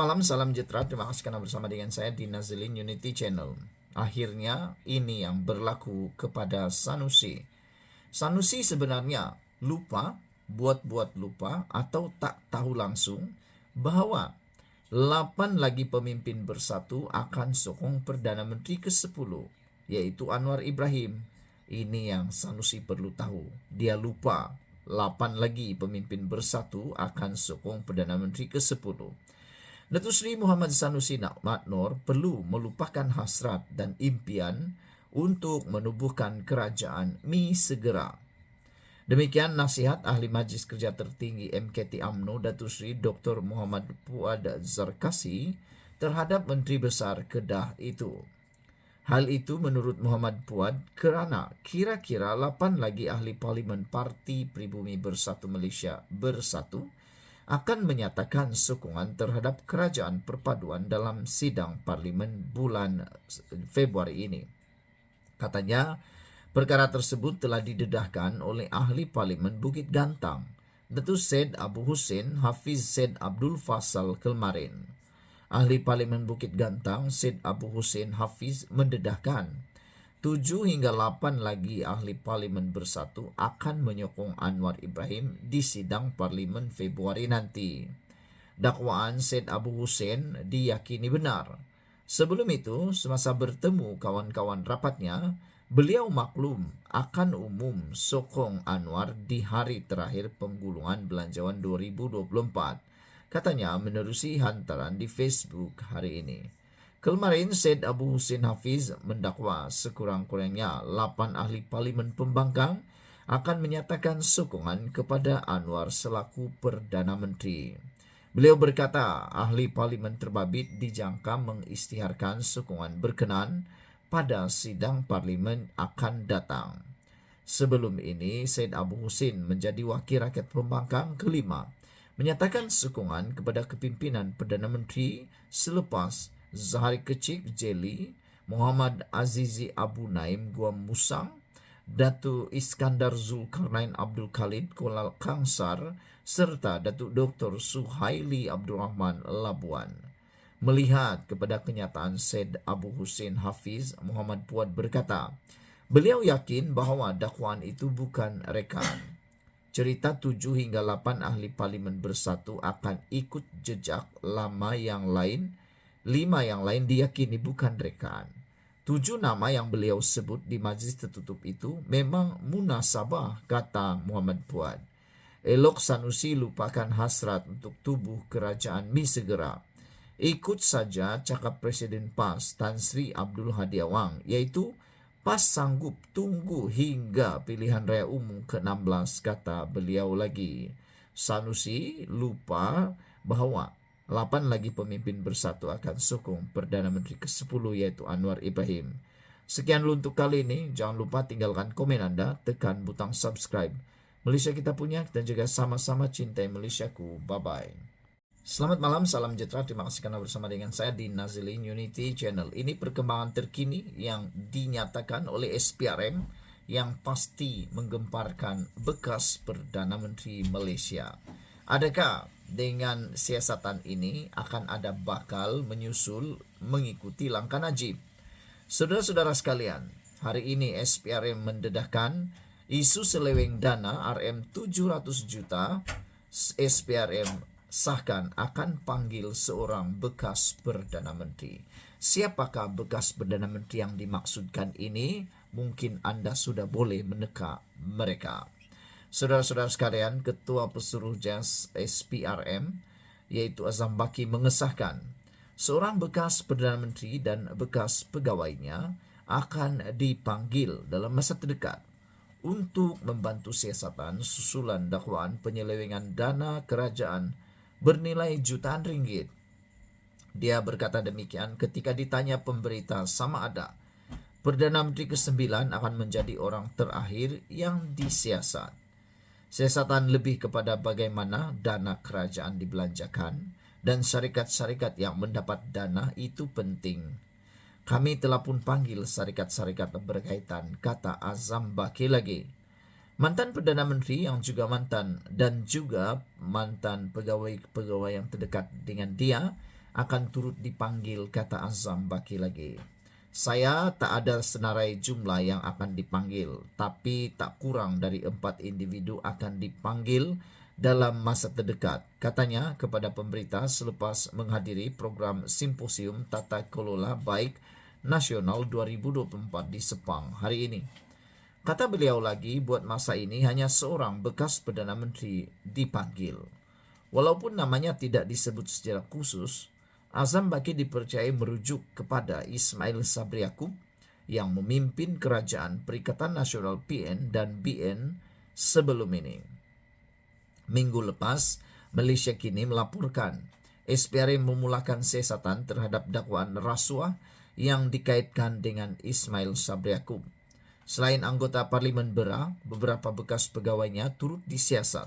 malam, salam sejahtera. Terima kasih karena bersama dengan saya di Nazilin Unity Channel. Akhirnya ini yang berlaku kepada Sanusi. Sanusi sebenarnya lupa, buat-buat lupa atau tak tahu langsung bahwa 8 lagi pemimpin bersatu akan sokong Perdana Menteri ke-10, yaitu Anwar Ibrahim. Ini yang Sanusi perlu tahu. Dia lupa 8 lagi pemimpin bersatu akan sokong Perdana Menteri ke-10. Datuk Seri Muhammad Sanusi Maknor perlu melupakan hasrat dan impian untuk menubuhkan kerajaan Mi segera. Demikian nasihat Ahli Majlis Kerja Tertinggi MKT UMNO Datuk Seri Dr. Muhammad Puad Zarkasi terhadap Menteri Besar Kedah itu. Hal itu menurut Muhammad Puad kerana kira-kira 8 lagi ahli parlimen Parti Pribumi Bersatu Malaysia Bersatu akan menyatakan sokongan terhadap kerajaan perpaduan dalam sidang parlimen bulan Februari ini. Katanya, perkara tersebut telah didedahkan oleh ahli parlimen Bukit Gantang, Datuk Syed Abu Hussein Hafiz Syed Abdul Fasal kemarin. Ahli parlimen Bukit Gantang, Syed Abu Hussein Hafiz mendedahkan 7 hingga 8 lagi ahli parlimen bersatu akan menyokong Anwar Ibrahim di sidang parlimen Februari nanti. Dakwaan Syed Abu Hussein diyakini benar. Sebelum itu, semasa bertemu kawan-kawan rapatnya, beliau maklum akan umum sokong Anwar di hari terakhir penggulungan belanjawan 2024. Katanya menerusi hantaran di Facebook hari ini. Kemarin, Syed Abu Hussein Hafiz mendakwa sekurang-kurangnya 8 ahli parlimen pembangkang akan menyatakan sokongan kepada Anwar selaku Perdana Menteri. Beliau berkata ahli parlimen terbabit dijangka mengisytiharkan sokongan berkenan pada sidang parlimen akan datang. Sebelum ini, Syed Abu Hussein menjadi wakil rakyat pembangkang kelima, menyatakan sokongan kepada kepimpinan Perdana Menteri selepas Zahari Kecik Jeli, Muhammad Azizi Abu Naim Guam Musang, Datuk Iskandar Zulkarnain Abdul Khalid Kuala Kangsar, serta Datuk Dr. Suhaili Abdul Rahman Labuan. Melihat kepada kenyataan Syed Abu Hussein Hafiz, Muhammad Puad berkata, beliau yakin bahawa dakwaan itu bukan rekaan. Cerita 7 hingga 8 ahli parlimen bersatu akan ikut jejak lama yang lain. 5 yang lain diyakini bukan rekaan. 7 nama yang beliau sebut di majlis tertutup itu memang munasabah, kata Muhammad Puad. Elok Sanusi lupakan hasrat untuk tubuh kerajaan Mi segera. Ikut saja cakap Presiden PAS Tan Sri Abdul Hadi Awang, iaitu PAS sanggup tunggu hingga pilihan raya umum ke-16, kata beliau lagi. Sanusi lupa bahawa 8 lagi pemimpin bersatu akan sokong Perdana Menteri ke-10 yaitu Anwar Ibrahim. Sekian dulu untuk kali ini. Jangan lupa tinggalkan komen anda, tekan butang subscribe. Malaysia kita punya, kita juga sama-sama cintai Malaysiaku. Bye-bye. Selamat malam, salam sejahtera. Terima kasih karena bersama dengan saya di Nazilin Unity Channel. Ini perkembangan terkini yang dinyatakan oleh SPRM yang pasti menggemparkan bekas Perdana Menteri Malaysia. Adakah dengan siasatan ini akan ada bakal menyusul mengikuti langkah Najib? Saudara-saudara sekalian, hari ini SPRM mendedahkan isu seleweng dana RM700 juta. SPRM sahkan akan panggil seorang bekas Perdana Menteri. Siapakah bekas Perdana Menteri yang dimaksudkan ini? Mungkin anda sudah boleh meneka mereka. Saudara-saudara sekalian, Ketua Pesuruh JAS SPRM, yaitu Azam Baki, mengesahkan seorang bekas Perdana Menteri dan bekas pegawainya akan dipanggil dalam masa terdekat untuk membantu siasatan susulan dakwaan penyelewengan dana kerajaan bernilai jutaan ringgit. Dia berkata demikian ketika ditanya pemberita sama ada Perdana Menteri ke-9 akan menjadi orang terakhir yang disiasat. Siasatan lebih kepada bagaimana dana kerajaan dibelanjakan dan syarikat-syarikat yang mendapat dana itu penting. Kami telah pun panggil syarikat-syarikat berkaitan, kata Azam Baki lagi. Mantan Perdana Menteri yang juga mantan pegawai-pegawai yang terdekat dengan dia akan turut dipanggil, kata Azam Baki lagi. Saya tak ada senarai jumlah yang akan dipanggil, tapi tak kurang dari 4 individu akan dipanggil dalam masa terdekat, katanya kepada pemberita selepas menghadiri program Simposium Tata Kelola Baik Nasional 2024 di Sepang hari ini. Kata beliau lagi, buat masa ini hanya seorang bekas Perdana Menteri dipanggil. Walaupun namanya tidak disebut secara khusus, Azam Baki dipercayai merujuk kepada Ismail Sabri Yaakob yang memimpin kerajaan Perikatan Nasional PN dan BN sebelum ini. Minggu lepas, Malaysia kini melaporkan SPRM memulakan siasatan terhadap dakwaan rasuah yang dikaitkan dengan Ismail Sabri Yaakob. Selain anggota Parlimen Berak, beberapa bekas pegawainya turut disiasat,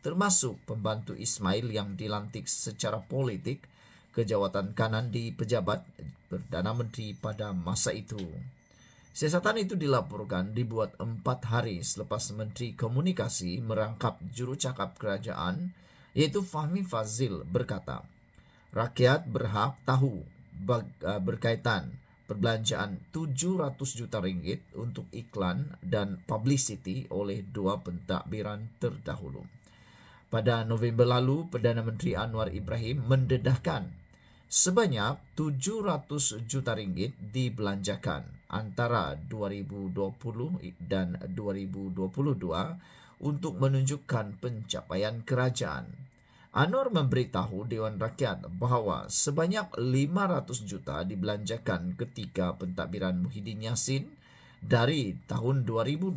termasuk pembantu Ismail yang dilantik secara politik ke jawatan kanan di pejabat Perdana Menteri pada masa itu. Siasatan itu dilaporkan dibuat 4 hari selepas Menteri Komunikasi merangkap jurucakap kerajaan, yaitu Fahmi Fazil, berkata, rakyat berhak tahu berkaitan perbelanjaan 700 juta ringgit untuk iklan dan publicity oleh 2 pentadbiran terdahulu. Pada November lalu, Perdana Menteri Anwar Ibrahim mendedahkan sebanyak 700 juta ringgit dibelanjakan antara 2020 dan 2022 untuk menunjukkan pencapaian kerajaan. Anwar memberitahu Dewan Rakyat bahawa sebanyak 500 juta dibelanjakan ketika pentadbiran Muhyiddin Yassin dari tahun 2020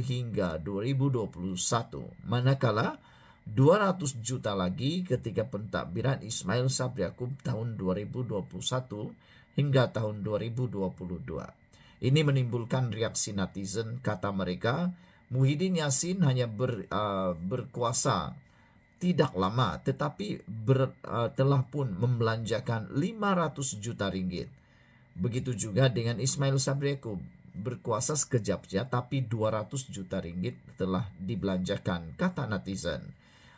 hingga 2021, manakala 200 juta lagi ketika pentadbiran Ismail Sabri Yaakob tahun 2021 hingga tahun 2022. Ini menimbulkan reaksi netizen, kata mereka, Muhyiddin Yassin hanya berkuasa tidak lama tetapi telah pun membelanjakan 500 juta ringgit. Begitu juga dengan Ismail Sabri Yaakob, berkuasa sekejap saja tapi 200 juta ringgit telah dibelanjakan, kata netizen.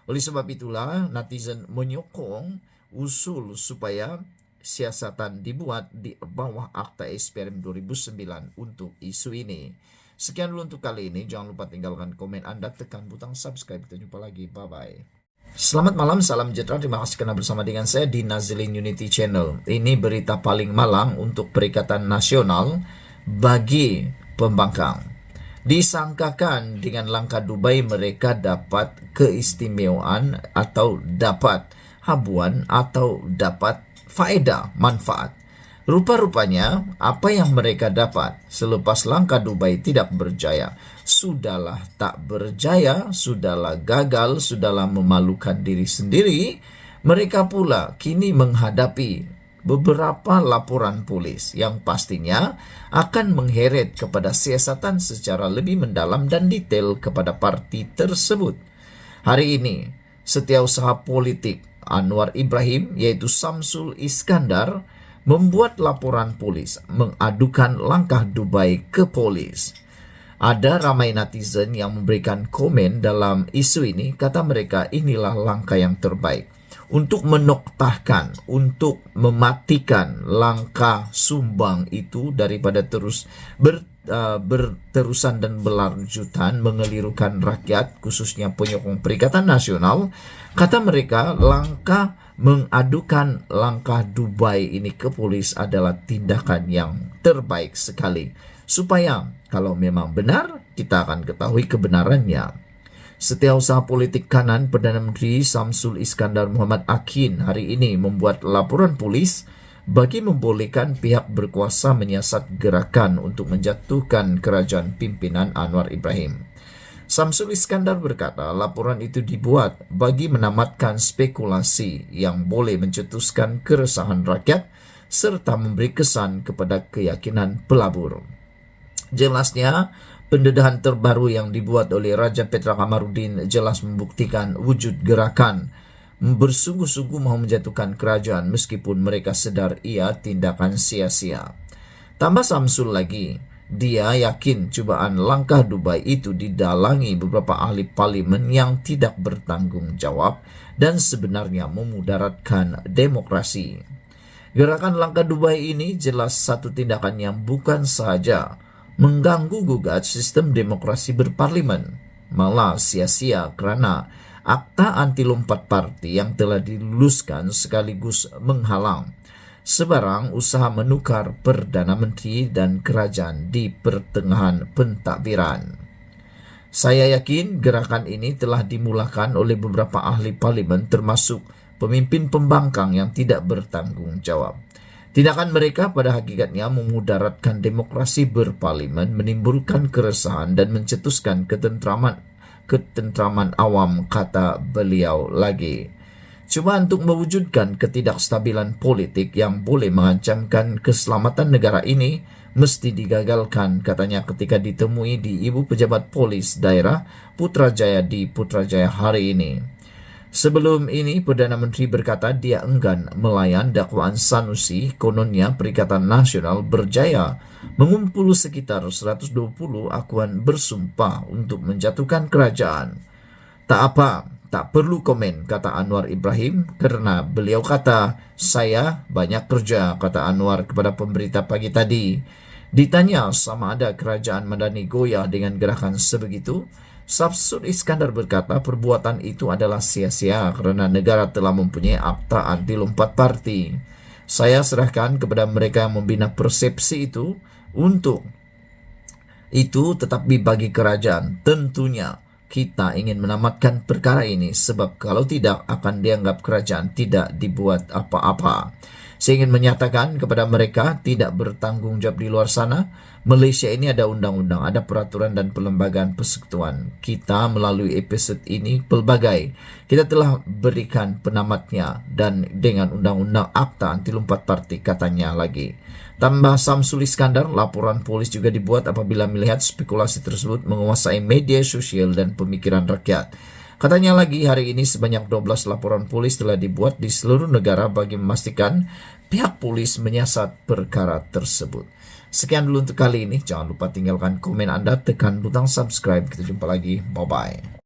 Oleh sebab itulah netizen menyokong usul supaya siasatan dibuat di bawah Akta SPRM 2009 untuk isu ini. Sekian dulu untuk kali ini. Jangan lupa tinggalkan komen Anda, tekan butang subscribe. Kita jumpa lagi. Bye-bye. Selamat malam, salam sejahtera. Terima kasih karena bersama dengan saya di Nazilin Unity Channel. Ini berita paling malang untuk Perikatan Nasional bagi pembangkang. Disangkakan dengan langkah Dubai mereka dapat keistimewaan atau dapat habuan atau dapat faedah, manfaat. Rupa-rupanya apa yang mereka dapat selepas langkah Dubai tidak berjaya. Sudahlah tak berjaya, sudahlah gagal, sudahlah memalukan diri sendiri. Mereka pula kini menghadapi beberapa laporan polis yang pastinya akan mengheret kepada siasatan secara lebih mendalam dan detail kepada parti tersebut. Hari ini, setiausaha politik Anwar Ibrahim yaitu Samsul Iskandar membuat laporan polis mengadukan langkah Dubai ke polis. Ada ramai netizen yang memberikan komen dalam isu ini, kata mereka inilah langkah yang terbaik untuk menoktahkan, untuk mematikan langkah sumbang itu daripada terus berterusan dan berlanjutan mengelirukan rakyat, khususnya penyokong Perikatan Nasional. Kata mereka, langkah mengadukan langkah Dubai ini ke polis adalah tindakan yang terbaik sekali. Supaya kalau memang benar, kita akan ketahui kebenarannya. Setiausaha politik kanan Perdana Menteri Samsul Iskandar Muhammad Akin hari ini membuat laporan polis bagi membolehkan pihak berkuasa menyiasat gerakan untuk menjatuhkan kerajaan pimpinan Anwar Ibrahim. Samsul Iskandar berkata laporan itu dibuat bagi menamatkan spekulasi yang boleh mencetuskan keresahan rakyat serta memberi kesan kepada keyakinan pelabur. Jelasnya, pendedahan terbaru yang dibuat oleh Raja Petra Kamarudin jelas membuktikan wujud gerakan bersungguh-sungguh mahu menjatuhkan kerajaan meskipun mereka sedar ia tindakan sia-sia. Tambah Samsul lagi, dia yakin cubaan langkah Dubai itu didalangi beberapa ahli parlimen yang tidak bertanggung jawab dan sebenarnya memudaratkan demokrasi. Gerakan langkah Dubai ini jelas satu tindakan yang bukan saja mengganggu gugat sistem demokrasi berparlimen, malah sia-sia karena akta anti lompat parti yang telah diluluskan sekaligus menghalang sebarang usaha menukar Perdana Menteri dan kerajaan di pertengahan pentadbiran. Saya yakin gerakan ini telah dimulakan oleh beberapa ahli parlimen termasuk pemimpin pembangkang yang tidak bertanggung jawab. Tindakan mereka pada hakikatnya memudaratkan demokrasi berparlimen, menimbulkan keresahan dan mencetuskan ketentraman awam, kata beliau lagi. Cuma untuk mewujudkan ketidakstabilan politik yang boleh mengancamkan keselamatan negara ini, mesti digagalkan, katanya ketika ditemui di Ibu Pejabat Polis Daerah Putrajaya di Putrajaya hari ini. Sebelum ini, Perdana Menteri berkata dia enggan melayan dakwaan Sanusi. Kononnya Perikatan Nasional berjaya mengumpul sekitar 120 akuan bersumpah untuk menjatuhkan kerajaan. Tak apa, tak perlu komen, kata Anwar Ibrahim, karena beliau kata, saya banyak kerja, kata Anwar kepada pemberita pagi tadi. Ditanya sama ada kerajaan Madani goyah dengan gerakan sebegitu, Samsul Iskandar berkata perbuatan itu adalah sia-sia karena negara telah mempunyai akta anti lompat parti. Saya serahkan kepada mereka yang membina persepsi itu untuk itu, tetapi bagi kerajaan tentunya kita ingin menamatkan perkara ini sebab kalau tidak akan dianggap kerajaan tidak dibuat apa-apa. Saya ingin menyatakan kepada mereka tidak bertanggung jawab di luar sana. Malaysia ini ada undang-undang, ada peraturan dan perlembagaan persekutuan. Kita melalui episod ini pelbagai. Kita telah berikan penamatnya dan dengan undang-undang akta anti lompat parti, katanya lagi. Tambah Samsul Iskandar, laporan polis juga dibuat apabila melihat spekulasi tersebut menguasai media sosial dan pemikiran rakyat. Katanya lagi, hari ini sebanyak 12 laporan polis telah dibuat di seluruh negara bagi memastikan pihak polis menyiasat perkara tersebut. Sekian dulu untuk kali ini. Jangan lupa tinggalkan komen Anda, tekan butang subscribe. Kita jumpa lagi. Bye-bye.